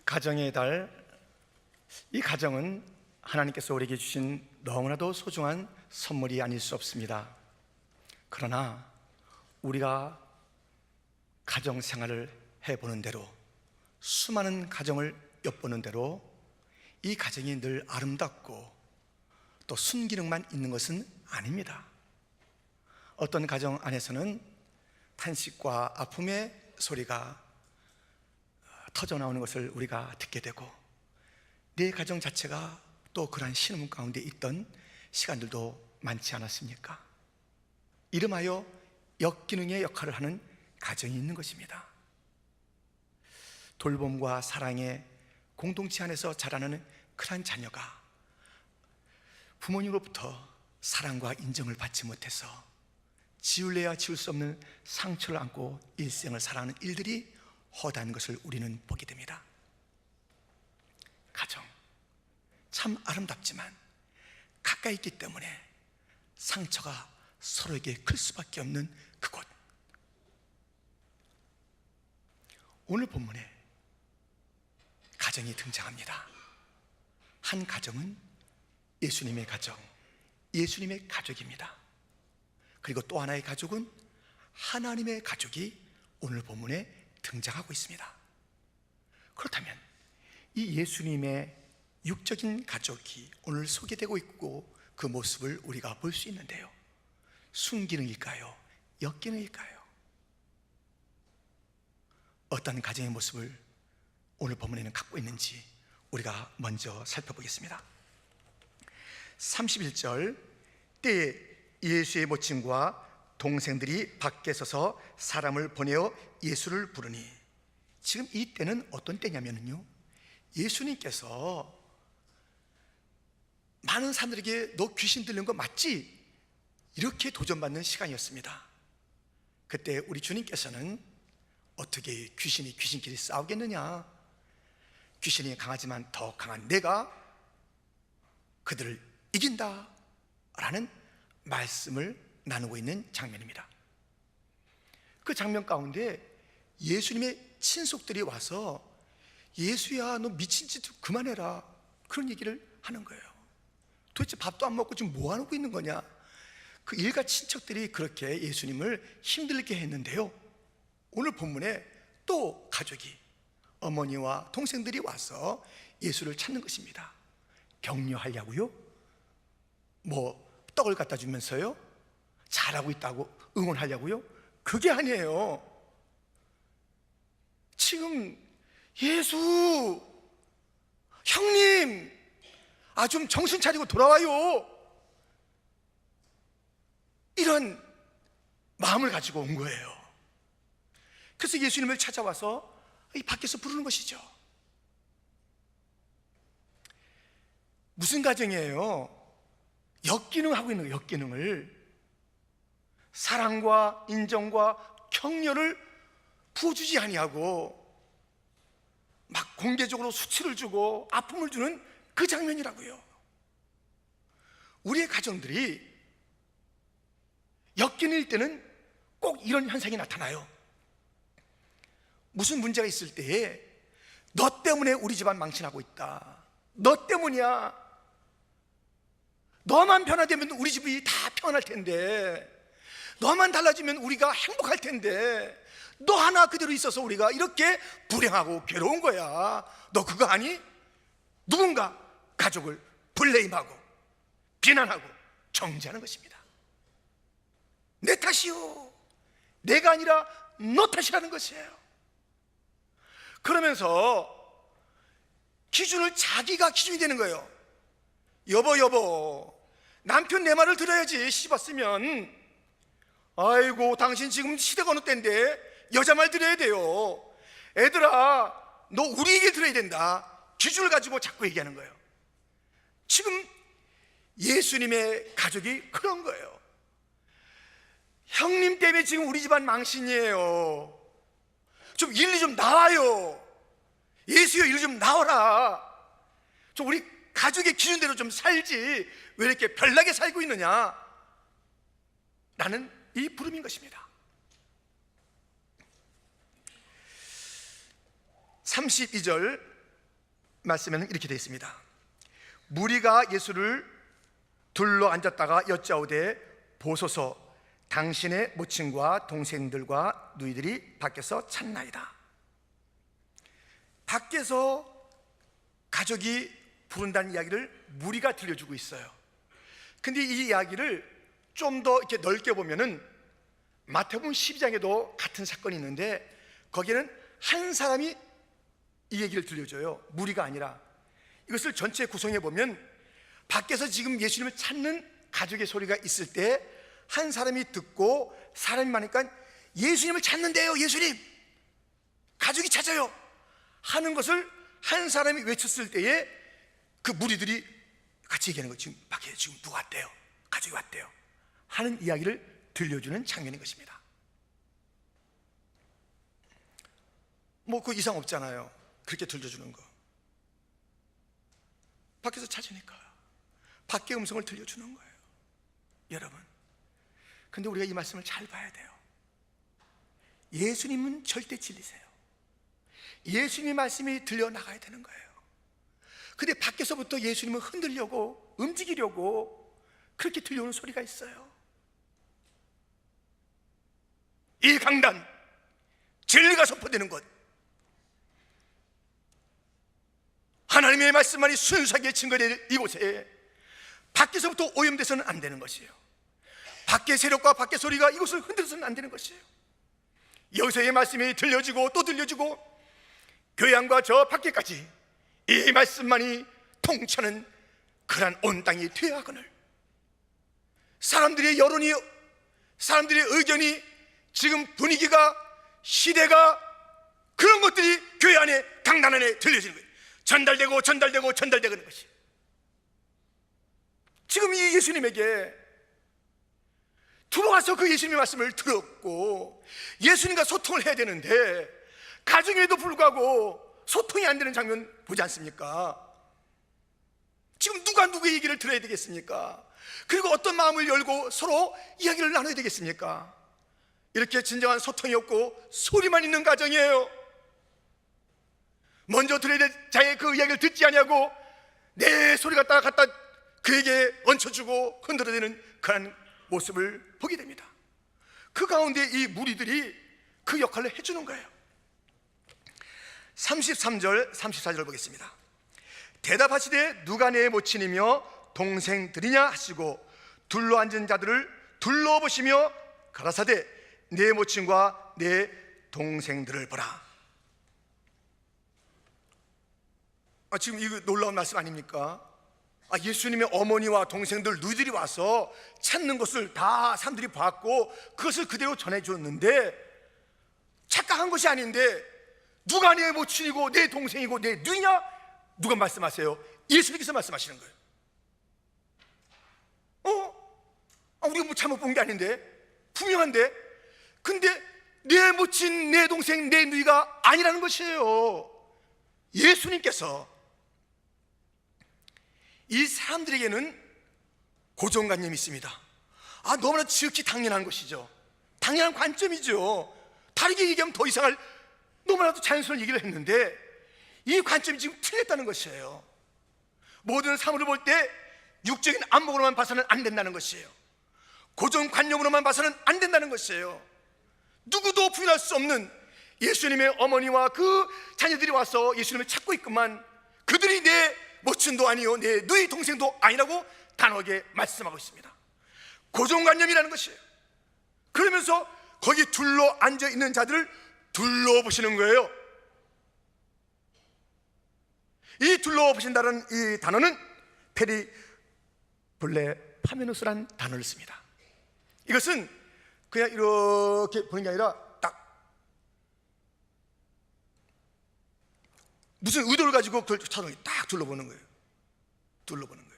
가정의 달, 이 가정은 하나님께서 우리에게 주신 너무나도 소중한 선물이 아닐 수 없습니다. 그러나 우리가 가정 생활을 해보는 대로, 수많은 가정을 엿보는 대로 이 가정이 늘 아름답고 또 순기능만 있는 것은 아닙니다. 어떤 가정 안에서는 탄식과 아픔의 소리가 터져나오는 것을 우리가 듣게 되고, 내 가정 자체가 또 그러한 신음 가운데 있던 시간들도 많지 않았습니까? 이름하여 역기능의 역할을 하는 가정이 있는 것입니다. 돌봄과 사랑의 공동체 안에서 자라나는 그러한 자녀가 부모님으로부터 사랑과 인정을 받지 못해서 지울래야 지울 수 없는 상처를 안고 일생을 살아가는 일들이 허다한 것을 우리는 보게 됩니다. 가정 참 아름답지만 가까이 있기 때문에 상처가 서로에게 클 수밖에 없는 그곳. 오늘 본문에 가정이 등장합니다. 한 가정은 예수님의 가정, 예수님의 가족입니다. 그리고 또 하나의 가족은 하나님의 가족이 오늘 본문에 등장하고 있습니다. 그렇다면 이 예수님의 육적인 가족이 오늘 소개되고 있고 그 모습을 우리가 볼 수 있는데요, 순기능일까요? 역기능일까요? 어떤 가정의 모습을 오늘 본문에는 갖고 있는지 우리가 먼저 살펴보겠습니다. 31절, 때에 예수의 모친과 동생들이 밖에 서서 사람을 보내어 예수를 부르니. 지금 이 때는 어떤 때냐면요, 예수님께서 많은 사람들에게 너 귀신 들린 거 맞지? 이렇게 도전받는 시간이었습니다. 그때 우리 주님께서는 어떻게 귀신이 귀신끼리 싸우겠느냐, 귀신이 강하지만 더 강한 내가 그들을 이긴다 라는 말씀을 나누고 있는 장면입니다. 그 장면 가운데 예수님의 친속들이 와서 예수야 너 미친 짓 그만해라, 그런 얘기를 하는 거예요. 도대체 밥도 안 먹고 지금 뭐 하고 있는 거냐. 그 일가 친척들이 그렇게 예수님을 힘들게 했는데요, 오늘 본문에 또 가족이, 어머니와 동생들이 와서 예수를 찾는 것입니다. 격려하려고요? 뭐 떡을 갖다 주면서요? 잘하고 있다고 응원하려고요? 그게 아니에요. 지금 예수 형님 좀 정신 차리고 돌아와요, 이런 마음을 가지고 온 거예요. 그래서 예수님을 찾아와서 이 밖에서 부르는 것이죠. 무슨 가정이에요? 역기능하고 있는 거예요. 역기능을, 사랑과 인정과 격려를 부어주지 아니하고 막 공개적으로 수치를 주고 아픔을 주는 그 장면이라고요. 우리의 가정들이 역기능일 때는 꼭 이런 현상이 나타나요. 무슨 문제가 있을 때에 너 때문에 우리 집안 망신하고 있다, 너 때문이야, 너만 변화되면 우리 집이 다 평안할 텐데, 너만 달라지면 우리가 행복할 텐데, 너 하나 그대로 있어서 우리가 이렇게 불행하고 괴로운 거야. 너 그거 아니? 누군가 가족을 블레임하고 비난하고 정죄하는 것입니다. 내 탓이요, 내가 아니라 너 탓이라는 것이에요. 그러면서 기준을 자기가 기준이 되는 거예요. 여보 남편 내 말을 들어야지. 씹었으면 아이고 당신 지금 시대가 어느 때인데 여자 말 들어야 돼요. 애들아 너 우리 얘기를 들어야 된다. 기준을 가지고 자꾸 얘기하는 거예요. 지금 예수님의 가족이 그런 거예요. 형님 때문에 지금 우리 집안 망신이에요. 좀 일리 좀 나와요. 예수여 일리 좀 나와라. 좀 우리 가족의 기준대로 좀 살지 왜 이렇게 별나게 살고 있느냐, 라는 이 부름인 것입니다. 32절, 말씀에는 이렇게 되어 있습니다. 무리가 예수를 둘러 앉았다가 여짜오되 보소서 당신의 모친과 동생들과 누이들이 밖에서 찾나이다. 밖에서 가족이 부른다는 이야기를 무리가 들려주고 있어요. 근데 이 이야기를 좀 더 이렇게 넓게 보면은 마태복음 12장에도 같은 사건이 있는데 거기에는 한 사람이 이 얘기를 들려줘요. 무리가 아니라. 이것을 전체 구성해 보면 밖에서 지금 예수님을 찾는 가족의 소리가 있을 때 한 사람이 듣고 사람이 많으니까 예수님을 찾는데요, 예수님 가족이 찾아요 하는 것을 한 사람이 외쳤을 때에 그 무리들이 같이 얘기하는 거죠. 지금 밖에 지금 누가 왔대요, 가족이 왔대요 하는 이야기를 들려주는 장면인 것입니다. 뭐 그 이상 없잖아요. 그렇게 들려주는 거. 밖에서 찾으니까 밖의 음성을 들려주는 거예요, 여러분. 근데 우리가 이 말씀을 잘 봐야 돼요. 예수님은 절대 진리세요. 예수님의 말씀이 들려나가야 되는 거예요. 근데 밖에서부터 예수님을 흔들려고 움직이려고 그렇게 들려오는 소리가 있어요. 이 강단, 진리가 선포되는 곳, 하나님의 말씀만이 순수하게 증거될 이곳에 밖에서부터 오염돼서는 안 되는 것이에요. 밖의 세력과 밖의 소리가 이곳을 흔들어서는 안 되는 것이에요. 여기서의 말씀이 들려지고 또 들려지고 교회 안과 저 밖에까지 이 말씀만이 통치하는 그러한 온 땅이 되어야 하거늘. 사람들의 여론이, 사람들의 의견이, 지금 분위기가, 시대가, 그런 것들이 교회 안에, 강단 안에 들려지는 거예요. 전달되고 전달되고 전달되는 것이. 지금 이 예수님에게 들어와서 그 예수님의 말씀을 들었고 예수님과 소통을 해야 되는데 가정에도 불구하고 소통이 안 되는 장면 보지 않습니까? 지금 누가 누구의 얘기를 들어야 되겠습니까? 그리고 어떤 마음을 열고 서로 이야기를 나눠야 되겠습니까? 이렇게 진정한 소통이 없고 소리만 있는 가정이에요. 먼저 들어야 될 자의 그 이야기를 듣지 아니하고 내 소리 갖다 그에게 얹혀주고 흔들어대는 그런 모습을 보게 됩니다. 그 가운데 이 무리들이 그 역할을 해주는 거예요. 33절 34절을 보겠습니다. 대답하시되 누가 내 모친이며 동생들이냐 하시고 둘러앉은 자들을 둘러보시며 가라사대 내 모친과 내 동생들을 보라. 지금 이거 놀라운 말씀 아닙니까? 예수님의 어머니와 동생들, 누이들이 와서 찾는 것을 다 사람들이 봤고 그것을 그대로 전해줬는데 착각한 것이 아닌데 누가 내 모친이고 내 동생이고 내 누이냐? 누가 말씀하세요? 예수님께서 말씀하시는 거예요. 우리가 뭐 잘못 본 게 아닌데 분명한데 근데 내 모친, 내 동생, 내 누이가 아니라는 것이에요. 예수님께서 이 사람들에게는 고정관념이 있습니다. 너무나 지극히 당연한 것이죠. 당연한 관점이죠. 다르게 얘기하면 더 이상할 너무나도 자연스러운 얘기를 했는데 이 관점이 지금 틀렸다는 것이에요. 모든 사물을 볼 때 육적인 안목으로만 봐서는 안 된다는 것이에요. 고정관념으로만 봐서는 안 된다는 것이에요. 누구도 부인할 수 없는 예수님의 어머니와 그 자녀들이 와서 예수님을 찾고 있구만 그들이 내 모친도 아니요 내 누이 동생도 아니라고 단호하게 말씀하고 있습니다. 고정관념이라는 것이에요. 그러면서 거기 둘러 앉아있는 자들을 둘러보시는 거예요. 이 둘러보신다는 이 단어는 페리블레파메노스라는 단어를 씁니다. 이것은 그냥 이렇게 보는 게 아니라 딱 무슨 의도를 가지고 그걸 차동이 딱 둘러보는 거예요. 둘러보는 거예요.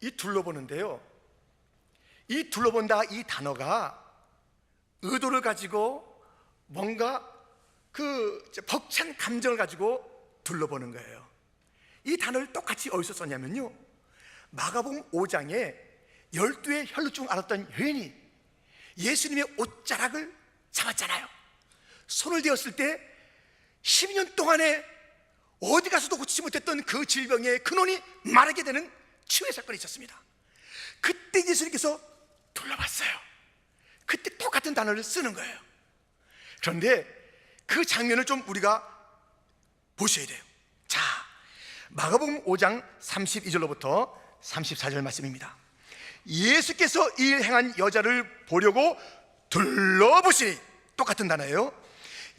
이 둘러보는데요, 이 둘러본다 이 단어가 의도를 가지고 뭔가 그 벅찬 감정을 가지고 둘러보는 거예요. 이 단어를 똑같이 어디서 썼냐면요, 마가복음 5장에 12의 혈루증 앓았던 여인이 예수님의 옷자락을 잡았잖아요. 손을 대었을 때 12년 동안에 어디 가서도 고치지 못했던 그 질병의 근원이 마르게 되는 치유의 사건이 있었습니다. 그때 예수님께서 둘러봤어요. 그때 똑같은 단어를 쓰는 거예요. 그런데 그 장면을 좀 우리가 보셔야 돼요. 자, 마가복음 5장 32절로부터 34절 말씀입니다. 예수께서 이 일 행한 여자를 보려고 둘러보시니, 똑같은 단어예요.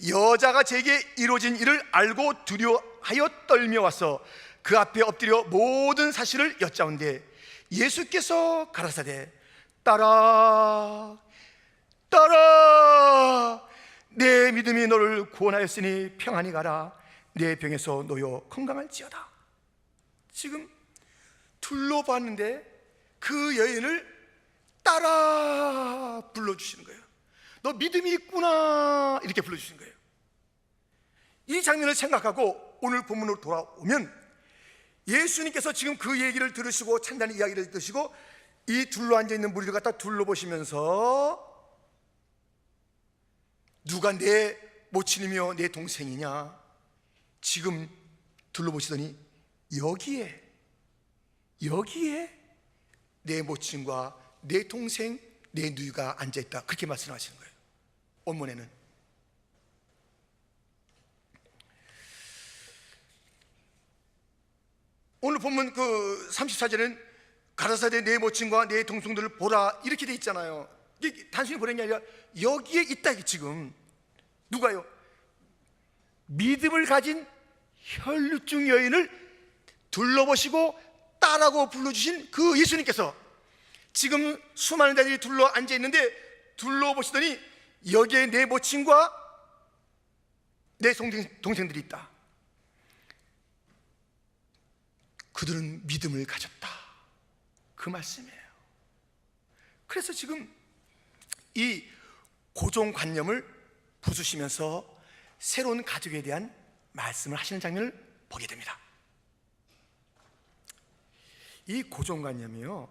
여자가 제게 이루어진 일을 알고 두려워하여 떨며 와서 그 앞에 엎드려 모든 사실을 여짜온대 예수께서 가라사대 딸아 내 믿음이 너를 구원하였으니 평안히 가라 내 병에서 놓여 건강할지어다. 지금 둘러봤는데 그 여인을 따라 불러주시는 거예요. 너 믿음이 있구나 이렇게 불러주시는 거예요. 이 장면을 생각하고 오늘 본문으로 돌아오면 예수님께서 지금 그 얘기를 들으시고 찬단의 이야기를 들으시고 이 둘러앉아 있는 무리를 갖다 둘러보시면서 누가 내 모친이며 내 동생이냐, 지금 둘러보시더니 여기에 내 모친과 내 동생, 내 누이가 앉아있다, 그렇게 말씀하시는 거예요. 원문에는 오늘 본문 그 34절에는 가라사대 내 모친과 내 동생들을 보라 이렇게 돼 있잖아요. 이게 단순히 보라는 게 아니라 여기에 있다. 지금 누가요? 믿음을 가진 혈류증 여인을 둘러보시고 딸하고 불러주신 그 예수님께서 지금 수많은 자들이 둘러 앉아 있는데 둘러보시더니 여기에 내 모친과 내 동생들이 있다. 그들은 믿음을 가졌다, 그 말씀이에요. 그래서 지금 이 고정관념을 부수시면서 새로운 가족에 대한 말씀을 하시는 장면을 보게 됩니다. 이 고정관념이요,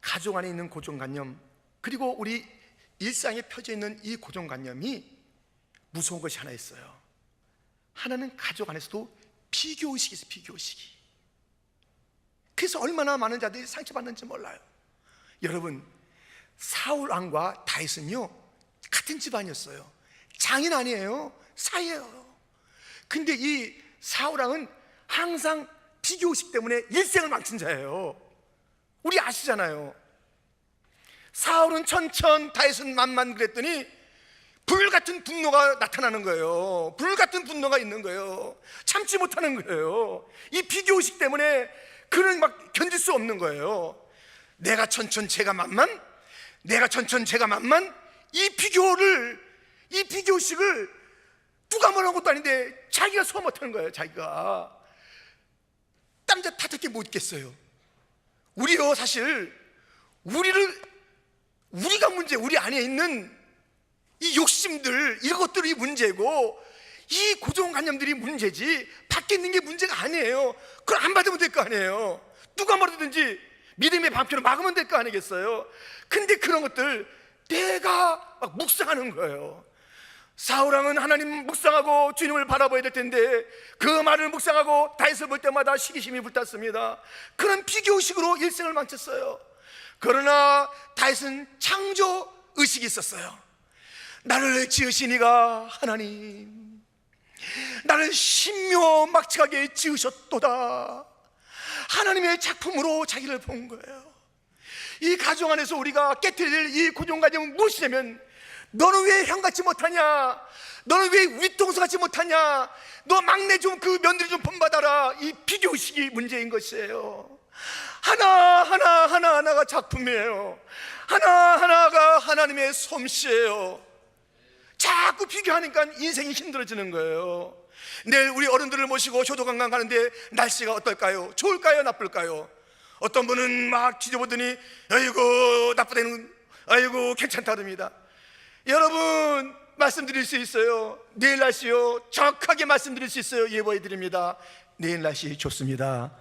가족 안에 있는 고정관념, 그리고 우리 일상에 펴져 있는 이 고정관념이 무서운 것이 하나 있어요. 하나는 가족 안에서도 비교의식이 있어요. 비교의식이. 그래서 얼마나 많은 자들이 상처받는지 몰라요. 여러분, 사울 왕과 다윗은요 같은 집안이었어요. 장인 아니에요, 사이예요. 근데 이 사울 왕은 항상 비교의식 때문에 일생을 망친 자예요. 우리 아시잖아요. 사울은 천천, 다윗은 만만 그랬더니 불같은 분노가 나타나는 거예요. 불같은 분노가 있는 거예요. 참지 못하는 거예요. 이 비교의식 때문에 그는 막 견딜 수 없는 거예요. 내가 천천 제가 만만, 내가 천천 제가 만만, 이 비교의식을 누가 뭐라는 것도 아닌데 자기가 소화 못하는 거예요. 자기가 딴 데 탓할 못 있겠어요. 우리요, 사실 우리가 문제, 우리 안에 있는 이 욕심들, 이것들이 문제고 이 고정관념들이 문제지 밖에 있는 게 문제가 아니에요. 그걸 안 받으면 될 거 아니에요. 누가 뭐라든지 믿음의 방편을 막으면 될 거 아니겠어요. 근데 그런 것들 내가 막 묵상하는 거예요. 사울왕은 하나님 묵상하고 주님을 바라봐야 될 텐데 그 말을 묵상하고 다윗을 볼 때마다 시기심이 불탔습니다. 그런 비교의식으로 일생을 망쳤어요. 그러나 다윗은 창조의식이 있었어요. 나를 지으신 이가 하나님, 나를 신묘막측하게 지으셨도다. 하나님의 작품으로 자기를 본 거예요. 이 가정 안에서 우리가 깨트릴 이 고정관념은 무엇이냐면, 너는 왜 형같지 못하냐, 너는 왜 윗동서같이 못하냐, 너 막내 좀 그 며느리 좀 본받아라, 이 비교의식이 문제인 것이에요. 하나하나가 작품이에요. 하나하나가 하나님의 솜씨예요. 자꾸 비교하니까 인생이 힘들어지는 거예요. 내일 우리 어른들을 모시고 효도관광 가는데 날씨가 어떨까요? 좋을까요? 나쁠까요? 어떤 분은 막 뒤져보더니 아이고 나쁘다는, 아이고 괜찮다 그럽니다. 여러분, 말씀드릴 수 있어요. 내일 날씨요, 정확하게 말씀드릴 수 있어요. 예보해 드립니다. 내일 날씨 좋습니다.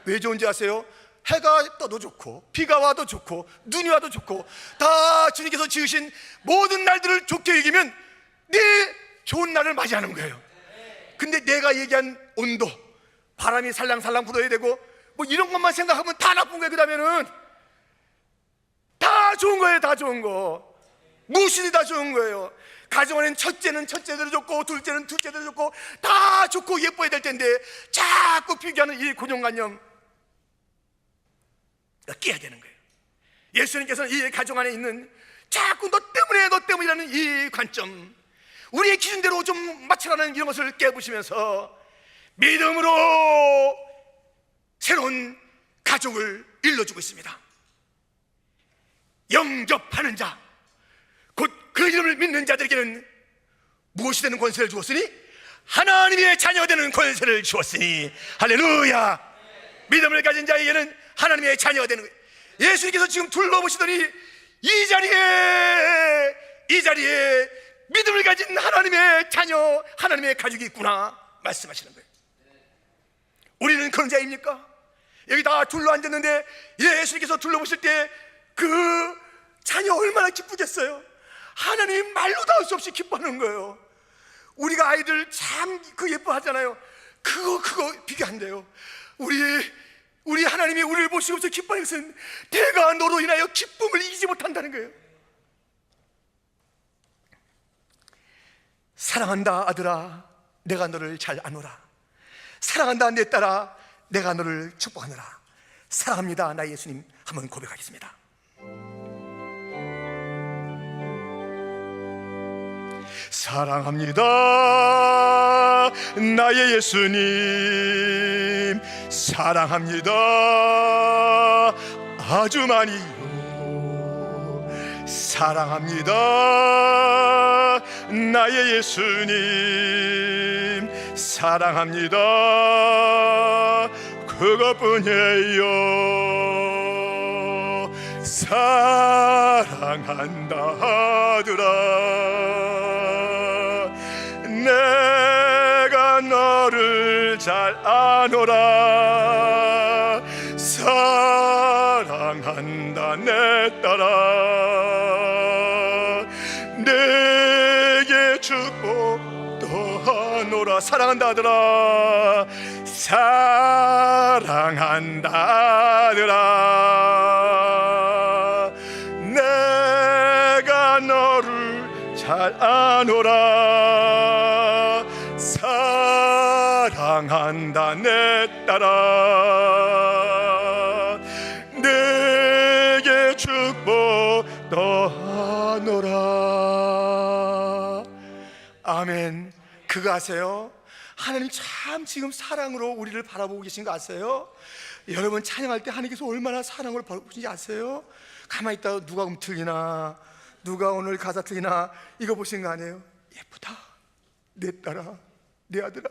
왜 좋은지 아세요? 해가 떠도 좋고 비가 와도 좋고 눈이 와도 좋고 다 주님께서 지으신 모든 날들을 좋게 여기면 내 좋은 날을 맞이하는 거예요. 근데 내가 얘기한 온도, 바람이 살랑살랑 불어야 되고 뭐 이런 것만 생각하면 다 나쁜 거예요. 그 다음에는 다 좋은 거예요. 다 좋은 거. 무엇이든 다 좋은 거예요. 가정 안에는 첫째는 첫째대로 좋고 둘째는 둘째대로 좋고 다 좋고 예뻐야 될 텐데 자꾸 비교하는 이 고정관념 깨야 되는 거예요. 예수님께서는 이 가정 안에 있는 자꾸 너 때문이라는 이 관점, 우리의 기준대로 좀 맞춰가는 이런 것을 깨부시면서 믿음으로 새로운 가족을 일러주고 있습니다. 영접하는 자, 곧 그 이름을 믿는 자들에게는 무엇이 되는 권세를 주었으니? 하나님의 자녀가 되는 권세를 주었으니, 할렐루야. 믿음을 가진 자에게는 하나님의 자녀가 되는 거예요. 예수님께서 지금 둘러보시더니 이 자리에 믿음을 가진 하나님의 자녀, 하나님의 가족이 있구나 말씀하시는 거예요. 우리는 그런 자입니까? 여기 다 둘러앉았는데 예수님께서 둘러보실 때 그 자녀 얼마나 기쁘겠어요. 하나님 말로도 할 수 없이 기뻐하는 거예요. 우리가 아이들 참 그 예뻐하잖아요. 그거 비교 안 돼요. 우리 하나님이 우리를 보시고서 기뻐하는 것은 내가 너로 인하여 기쁨을 이기지 못한다는 거예요. 사랑한다 아들아, 내가 너를 잘 아노라. 사랑한다 내 딸아, 내가 너를 축복하노라. 사랑합니다 나 예수님. 한번 고백하겠습니다. 사랑합니다 나의 예수님. 사랑합니다 아주 많이요. 사랑합니다 나의 예수님. 사랑합니다 그것뿐이에요. 사랑한다 아들아, 내가 너를 잘 아노라. 사랑한다 내 딸아, 내게 축복 더하노라. 사랑한다 아들아, 사랑한다 아들아, 내가 너를 잘 아노라. 사랑한다 내 딸아, 내게 축복 더하노라. 아멘. 그거 아세요? 하나님 참 지금 사랑으로 우리를 바라보고 계신 거 아세요? 여러분 찬양할 때 하나님께서 얼마나 사랑을 보시는지 아세요? 가만히 있다가 누가 틀리나, 누가 오늘 가사 틀리나 이거 보신 거 아니에요? 예쁘다 내 딸아, 내 아들아,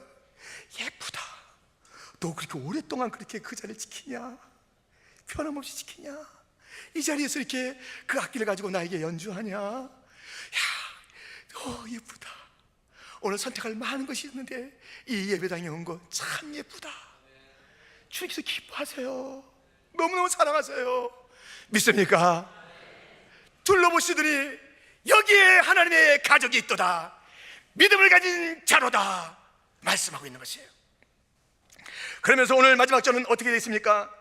예쁘다. 너 그렇게 오랫동안 그렇게 그 자리를 지키냐? 변함없이 지키냐? 이 자리에서 이렇게 그 악기를 가지고 나에게 연주하냐? 야, 예쁘다. 오늘 선택할 많은 것이 있는데 이 예배당에 온 거 참 예쁘다. 주님께서 기뻐하세요. 너무너무 사랑하세요. 믿습니까? 둘러보시더니 여기에 하나님의 가족이 있도다. 믿음을 가진 자로다 말씀하고 있는 것이에요. 그러면서 오늘 마지막 절은 어떻게 되어 있습니까?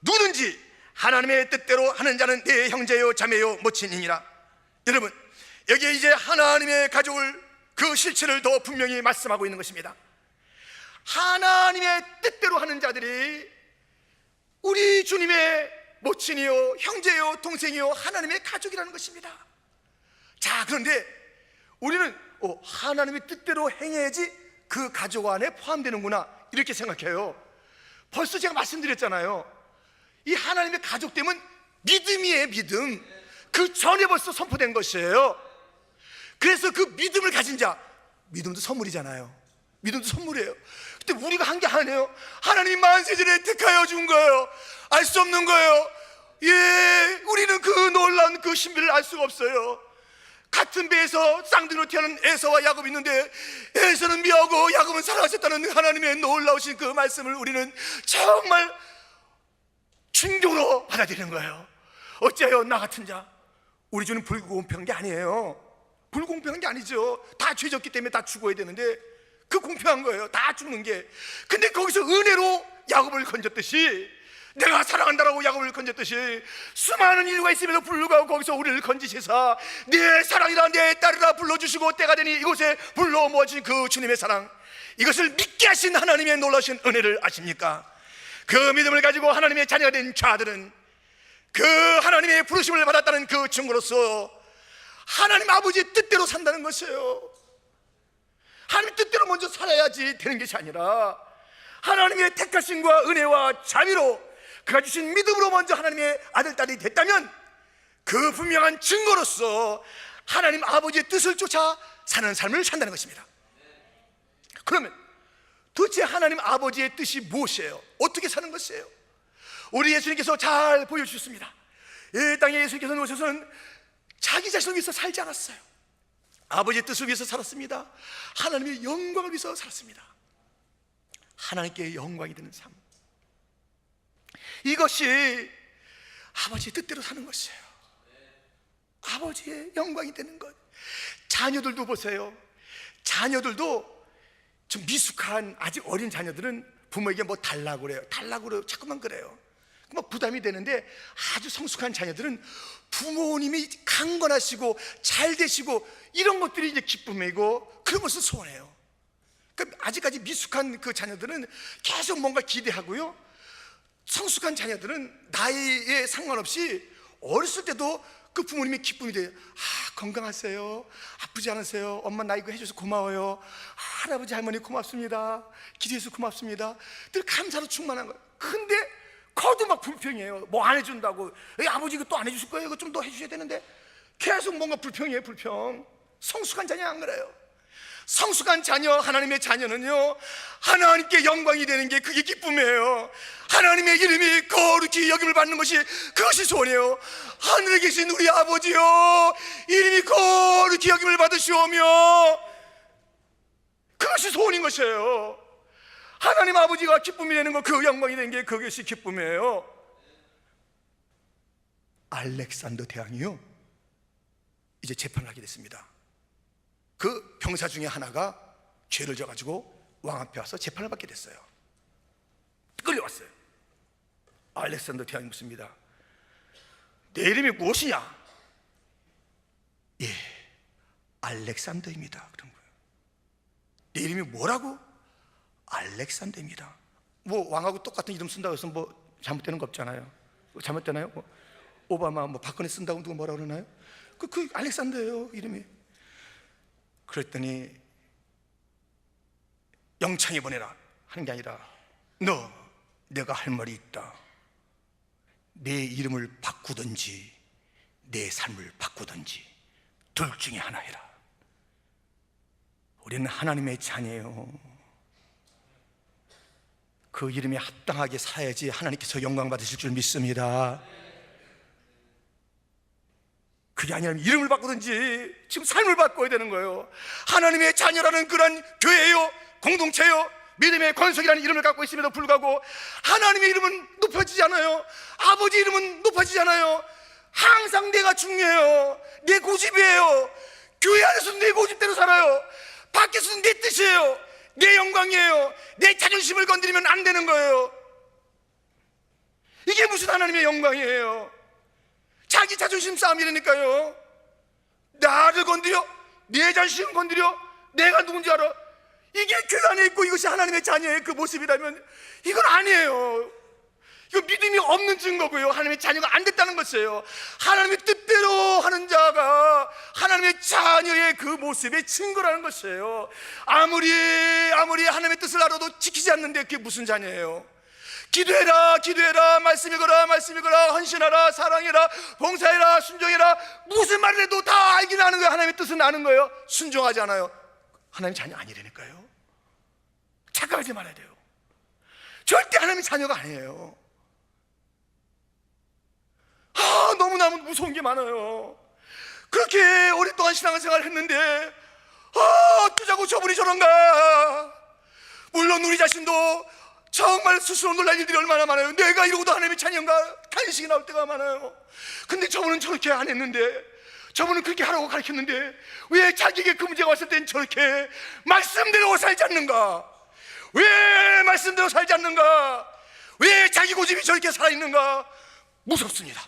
누군지 하나님의 뜻대로 하는 자는 내 형제요 자매요 모친이니라. 여러분 여기에 이제 하나님의 가족을 그 실체를 더 분명히 말씀하고 있는 것입니다. 하나님의 뜻대로 하는 자들이 우리 주님의 모친이요 형제요 동생이요 하나님의 가족이라는 것입니다. 자, 그런데 우리는 하나님의 뜻대로 행해야지 그 가족 안에 포함되는구나 이렇게 생각해요. 벌써 제가 말씀드렸잖아요. 이 하나님의 가족됨은 믿음이에요. 믿음. 그 전에 벌써 선포된 것이에요. 그래서 그 믿음을 가진 자, 믿음도 선물이잖아요. 믿음도 선물이에요. 근데 우리가 한 게 아니에요. 하나님이 만세전에 택하여 준 거예요. 알 수 없는 거예요. 예, 우리는 그 놀라운 그 신비를 알 수가 없어요. 같은 배에서 쌍둥이로 태어난 에서와 야곱이 있는데 에서는 미워하고 야곱은 사랑하셨다는 하나님의 놀라우신 그 말씀을 우리는 정말 충격으로 받아들이는 거예요. 어째요 나 같은 자? 우리 주는 불공평한 게 아니에요. 불공평한 게 아니죠. 다 죄졌기 때문에 다 죽어야 되는데 그 공평한 거예요. 다 죽는 게. 근데 거기서 은혜로 야곱을 건졌듯이, 내가 사랑한다라고 야곱을 건졌듯이, 수많은 인류가 있음에도 불구하고 거기서 우리를 건지셔서 내 사랑이라 내 딸이라 불러주시고 때가 되니 이곳에 불러 모아주신 그 주님의 사랑, 이것을 믿게 하신 하나님의 놀라신 은혜를 아십니까? 그 믿음을 가지고 하나님의 자녀가 된 자들은 그 하나님의 부르심을 받았다는 그 증거로서 하나님 아버지의 뜻대로 산다는 것이에요. 하나님 뜻대로 먼저 살아야지 되는 것이 아니라 하나님의 택하심과 은혜와 자비로 그가 주신 믿음으로 먼저 하나님의 아들, 딸이 됐다면 그 분명한 증거로서 하나님 아버지의 뜻을 쫓아 사는 삶을 산다는 것입니다. 그러면 도대체 하나님 아버지의 뜻이 무엇이에요? 어떻게 사는 것이에요? 우리 예수님께서 잘 보여주셨습니다. 이 땅에 예수님께서 오셔서는 자기 자신을 위해서 살지 않았어요. 아버지의 뜻을 위해서 살았습니다. 하나님의 영광을 위해서 살았습니다. 하나님께 영광이 되는 삶, 이것이 아버지의 뜻대로 사는 것이에요. 아버지의 영광이 되는 것. 자녀들도 보세요. 자녀들도 좀 미숙한 아직 어린 자녀들은 부모에게 뭐 달라고 그래요. 달라고 그래요. 자꾸만 그래요. 뭐 부담이 되는데 아주 성숙한 자녀들은 부모님이 강건하시고 잘 되시고 이런 것들이 이제 기쁨이고 그런 것을 소원해요. 그러니까 아직까지 미숙한 그 자녀들은 계속 뭔가 기대하고요, 성숙한 자녀들은 나이에 상관없이 어렸을 때도 그 부모님의 기쁨이 돼요. 건강하세요? 아프지 않으세요? 엄마 나 이거 해줘서 고마워요. 할아버지 할머니 고맙습니다. 기도해서 고맙습니다. 늘 감사로 충만한 거예요. 근데 거도 막 불평해요. 뭐 안 해준다고. 아버지 이거 또 안 해주실 거예요? 이거 좀 더 해주셔야 되는데 계속 뭔가 불평이에요. 불평. 성숙한 자녀 안 그래요. 성숙한 자녀, 하나님의 자녀는요, 하나님께 영광이 되는 게 그게 기쁨이에요. 하나님의 이름이 거룩히 여김을 받는 것이 그것이 소원이에요. 하늘에 계신 우리 아버지요, 이름이 거룩히 여김을 받으시오며, 그것이 소원인 것이에요. 하나님 아버지가 기쁨이 되는 것, 그 영광이 되는 게 그것이 기쁨이에요. 알렉산더 대왕이요, 이제 재판을 하게 됐습니다. 그 병사 중에 하나가 죄를 져가지고 왕 앞에 와서 재판을 받게 됐어요. 끌려왔어요. 알렉산더 대왕이 묻습니다. 내 이름이 무엇이냐? 예, 알렉산더입니다. 그런 거예요. 내 이름이 뭐라고? 알렉산더입니다. 뭐 왕하고 똑같은 이름 쓴다고 해서 뭐 잘못되는 거 없잖아요. 잘못되나요? 뭐 오바마, 뭐 박근혜 쓴다고 누가 뭐라 그러나요? 그 알렉산더예요, 이름이. 그랬더니 영창에 보내라 하는 게 아니라, 내가 할 말이 있다. 내 이름을 바꾸든지 내 삶을 바꾸든지 둘 중에 하나 해라. 우리는 하나님의 자녀예요. 그 이름에 합당하게 살아야지 하나님께서 영광 받으실 줄 믿습니다. 그게 아니라면 이름을 바꾸든지 지금 삶을 바꿔야 되는 거예요. 하나님의 자녀라는 그런 교회요, 공동체요, 믿음의 권속이라는 이름을 갖고 있음에도 불구하고 하나님의 이름은 높아지지 않아요. 아버지 이름은 높아지지 않아요. 항상 내가 중요해요. 내 고집이에요. 교회 안에서는 내 고집대로 살아요. 밖에서는 내 뜻이에요. 내 영광이에요. 내 자존심을 건드리면 안 되는 거예요. 이게 무슨 하나님의 영광이에요? 자기 자존심 싸움이라니까요. 나를 건드려? 내 자존심 건드려? 내가 누군지 알아? 이게 교회 안에 있고 이것이 하나님의 자녀의 그 모습이라면 이건 아니에요. 이거 믿음이 없는 증거고요. 하나님의 자녀가 안 됐다는 것이에요. 하나님의 뜻대로 하는 자가 하나님의 자녀의 그 모습의 증거라는 것이에요. 아무리 하나님의 뜻을 알아도 지키지 않는데 그게 무슨 자녀예요? 기도해라, 말씀 읽어라, 헌신하라, 사랑해라, 봉사해라, 순종해라, 무슨 말을 해도 다 알긴 아는 거예요. 하나님의 뜻은 아는 거예요. 순종하지 않아요. 하나님 자녀 아니라니까요. 착각하지 말아야 돼요. 절대 하나님의 자녀가 아니에요. 너무나 무서운 게 많아요. 그렇게 오랫동안 신앙생활을 했는데 어쩌자고 저분이 저런가. 물론 우리 자신도 정말 스스로 놀랄 일들이 얼마나 많아요. 내가 이러고도 하나님의 자녀인가 탄식이 나올 때가 많아요. 근데 저분은 저렇게 안 했는데, 저분은 그렇게 하라고 가르쳤는데 왜 자기에게 그 문제가 왔을 땐 저렇게 말씀대로 살지 않는가? 왜 말씀대로 살지 않는가? 왜 자기 고집이 저렇게 살아있는가? 무섭습니다.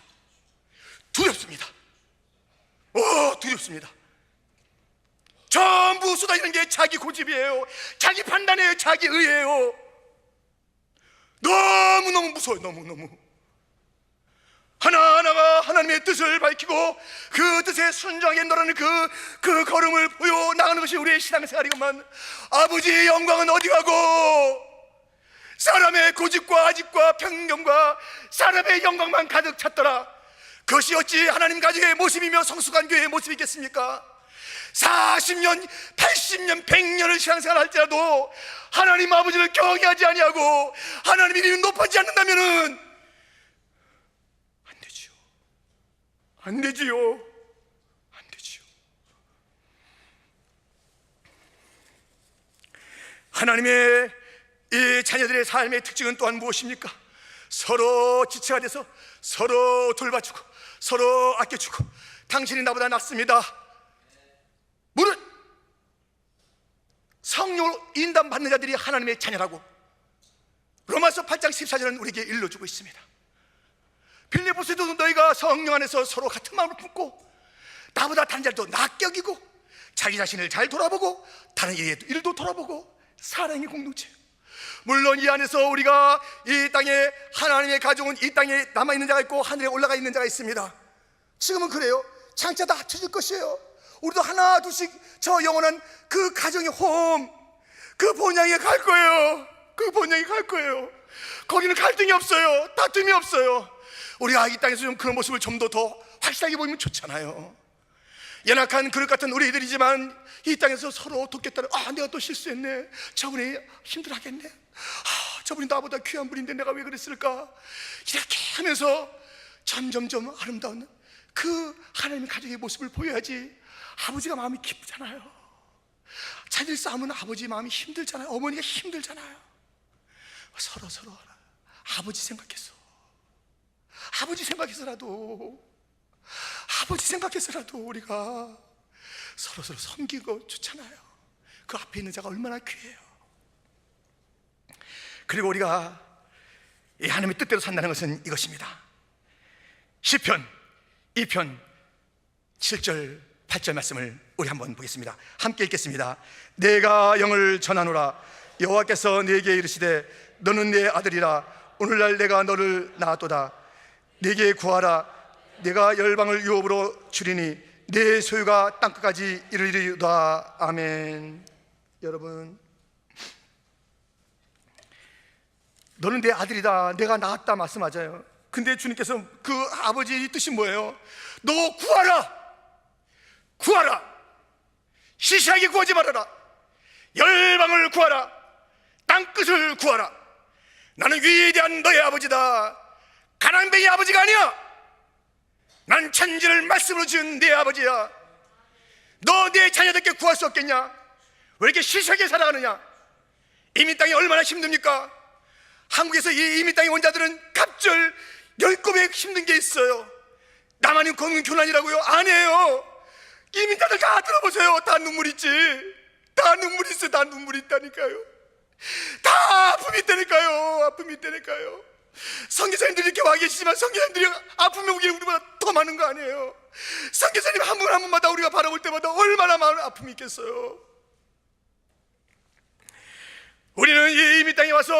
두렵습니다. 두렵습니다. 전부 쏟아지는 게 자기 고집이에요. 자기 판단이에요. 자기 의예요. 너무너무 무서워요. 너무너무. 하나하나가 하나님의 뜻을 밝히고 그 뜻에 순종하게 너라는 그 걸음을 보여 나가는 것이 우리의 신앙생활이구만. 아버지의 영광은 어디 가고 사람의 고집과 아집과 편견과 사람의 영광만 가득 찼더라. 그것이 어찌 하나님 가족의 모습이며 성숙한 교회의 모습이겠습니까? 40년, 80년, 100년을 신앙생활 할지라도 하나님 아버지를 경외하지 아니하고 하나님 이름이 높아지지 않는다면은 안 되지요. 안 되지요. 하나님의 이 자녀들의 삶의 특징은 또한 무엇입니까? 서로 지체가 돼서 서로 돌봐주고 서로 아껴주고, 당신이 나보다 낫습니다. 무릇 성령으로 인도함 받는 자들이 하나님의 자녀라고 로마서 8장 14절은 우리에게 일러주고 있습니다. 빌립보서도 너희가 성령 안에서 서로 같은 마음을 품고 나보다 다른 자들도 낫게 여기고 자기 자신을 잘 돌아보고 다른 이의 일도 돌아보고 사랑의 공동체예요. 물론 이 안에서 우리가 이 땅에 하나님의 가족은 이 땅에 남아있는 자가 있고 하늘에 올라가 있는 자가 있습니다. 지금은 그래요. 장차 다 합쳐질 것이에요. 우리도 하나 둘씩 저 영원한 그 가정의 홈, 그 본향에 갈 거예요. 그 본향에 갈 거예요. 거기는 갈등이 없어요. 다툼이 없어요. 우리가 이 땅에서 좀 그런 모습을 좀 더 확실하게 보이면 좋잖아요. 연약한 그릇 같은 우리들이지만 이 땅에서 서로 돕겠다는, 내가 또 실수했네, 저분이 힘들어하겠네, 저분이 나보다 귀한 분인데 내가 왜 그랬을까, 이렇게 하면서 점점점 아름다운 그 하나님의 가족의 모습을 보여야지 아버지가 마음이 기쁘잖아요. 자녀들 싸우면 아버지 마음이 힘들잖아요. 어머니가 힘들잖아요. 서로 아버지 생각해서, 아버지 생각해서라도 우리가 서로 섬기고 좋잖아요. 그 앞에 있는 자가 얼마나 귀해요. 그리고 우리가 이 하나님의 뜻대로 산다는 것은 이것입니다. 시편 2편 7절 8절 말씀을 우리 한번 보겠습니다. 함께 읽겠습니다. 내가 영을 전하노라. 여호와께서 내게 이르시되 너는 내 아들이라. 오늘날 내가 너를 낳았도다. 내게 구하라. 내가 열방을 유업으로 주리니 내 소유가 땅끝까지 이르리로다. 아멘. 여러분, 너는 내 아들이다, 내가 낳았다 말씀하잖아요. 근데 주님께서 그 아버지의 뜻이 뭐예요? 너 구하라. 시시하게 구하지 말아라. 열방을 구하라. 땅끝을 구하라. 나는 위대한 너의 아버지다. 가난뱅이 아버지가 아니야. 난 천지를 말씀으로 지은 내 아버지야. 너 내 자녀들께 구할 수 없겠냐? 왜 이렇게 시시하게 살아가느냐? 이민 땅이 얼마나 힘듭니까? 한국에서 이 이민 땅에 온 자들은 갑절 10배에 힘든 게 있어요. 나만이 걷는 교난이라고요? 아니에요. 이민 땅들 다 들어보세요. 다 눈물 있지. 다 눈물 있어요. 다 눈물 있다니까요. 다 아픔이 있다니까요. 선교사님들이 이렇게 와 계시지만 선교사님들이 아픔이 오기에 우리보다 더 많은 거 아니에요? 선교사님 한 분 한 분마다 우리가 바라볼 때마다 얼마나 많은 아픔이 있겠어요? 우리는 이 이민 땅에 와서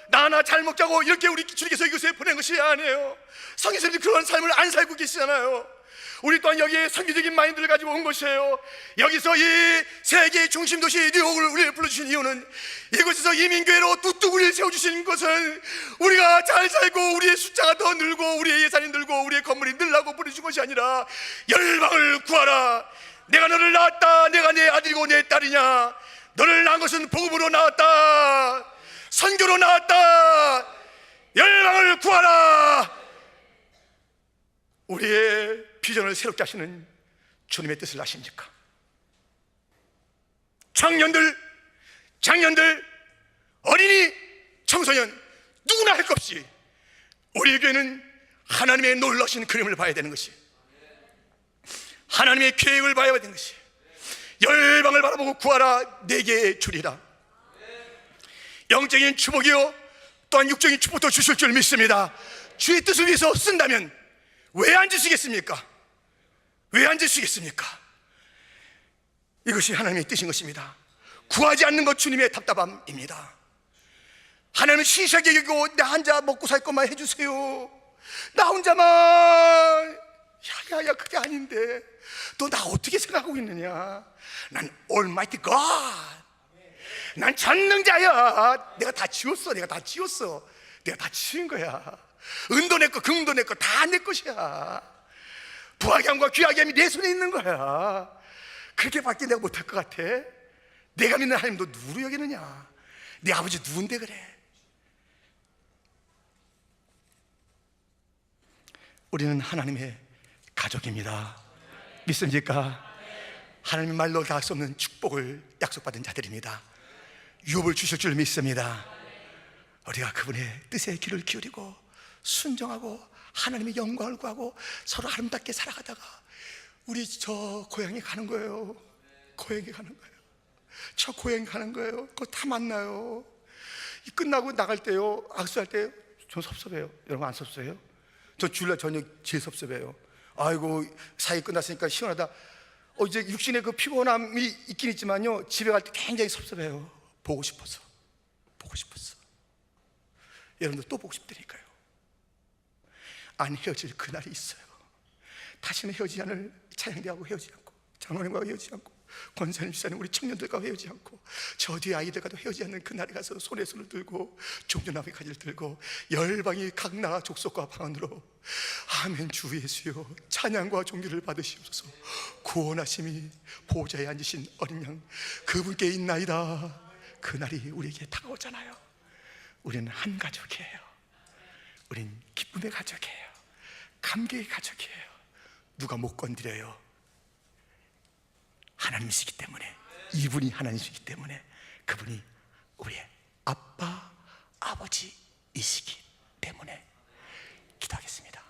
나나 잘 먹자고 이렇게 우리 주님께서 이곳에 보낸 것이 아니에요. 선교사님들이 그런 삶을 안 살고 계시잖아요. 우리 또한 여기에 선교적인 마인드를 가지고 온 것이에요. 여기서 이 세계의 중심 도시 뉴욕을 우리를 불러주신 이유는 이곳에서 이민교회로 뚝뚝 우리를 세워주신 것은 우리가 잘 살고 우리의 숫자가 더 늘고 우리의 예산이 늘고 우리의 건물이 늘라고 보내준 것이 아니라 열방을 구하라. 내가 너를 낳았다. 내가 내 아들이고 내 딸이냐. 너를 낳은 것은 복음으로 낳았다. 선교로 낳았다. 열방을 구하라. 우리의 비전을 새롭게 하시는 주님의 뜻을 아십니까? 청년들, 어린이, 청소년 누구나 할 것 없이 우리 교회는 하나님의 놀라신 그림을 봐야 되는 것이, 하나님의 계획을 봐야 되는 것이, 열방을 바라보고 구하라 내게 주리라. 영적인 축복이요 또한 육적인 축복도 주실 줄 믿습니다. 주의 뜻을 위해서 쓴다면 왜 안 주시겠습니까? 왜 안 주시겠습니까? 이것이 하나님의 뜻인 것입니다. 구하지 않는 것 주님의 답답함입니다. 하나님은 시시하게 여기고 나 혼자 먹고 살 것만 해주세요. 나 혼자만. 야야야, 그게 아닌데 너 나 어떻게 생각하고 있느냐? 난 Almighty God, 난 전능자야. 내가 다 지웠어. 내가 다 지웠어. 내가 다 지은 거야. 은도 내 거, 금도 내 거, 다 내 것이야. 부하게 함과 귀하게 함이 내 손에 있는 거야. 그렇게밖에 내가 못할 것 같아? 내가 믿는 하나님 너 누구로 여기느냐? 네 아버지 누군데 그래? 우리는 하나님의 가족입니다. 믿습니까? 하나님의 말로 다 할 수 없는 축복을 약속받은 자들입니다. 유업을 주실 줄 믿습니다. 우리가 그분의 뜻에 귀를 기울이고 순종하고 하나님의 영광을 구하고 서로 아름답게 살아가다가 우리 저 고향에 가는 거예요. 고향에 가는 거예요. 저 고향에 가는 거예요. 그거 다 만나요. 끝나고 나갈 때요, 악수할 때 전 섭섭해요. 여러분 안 섭섭해요? 저 주일날 저녁 제일 섭섭해요. 아이고 사이 끝났으니까 시원하다. 이제 육신의 그 피곤함이 있긴 있지만요, 집에 갈 때 굉장히 섭섭해요. 보고 싶어서. 여러분들 또 보고 싶다니까요. 안 헤어질 그날이 있어요. 다시는 헤어지지 않을 차영대하고 헤어지지 않고, 장로님과 헤어지지 않고, 권사님, 집사님, 우리 청년들과 헤어지지 않고, 저 뒤에 아이들과도 헤어지지 않는 그날에 가서 손에 손을 들고 종려나무의 가지를 들고 열방이 각 나라 족속과 방언으로 아멘 주 예수여 찬양과 존귀를 받으시옵소서. 구원하심이 보좌에 앉으신 어린 양 그분께 있나이다. 그날이 우리에게 다가오잖아요. 우리는 한 가족이에요. 우린 기쁨의 가족이에요. 감격의 가족이에요. 누가 못 건드려요. 하나님이시기 때문에, 이분이 하나님이시기 때문에, 그분이 우리의 아빠, 아버지이시기 때문에. 기도하겠습니다.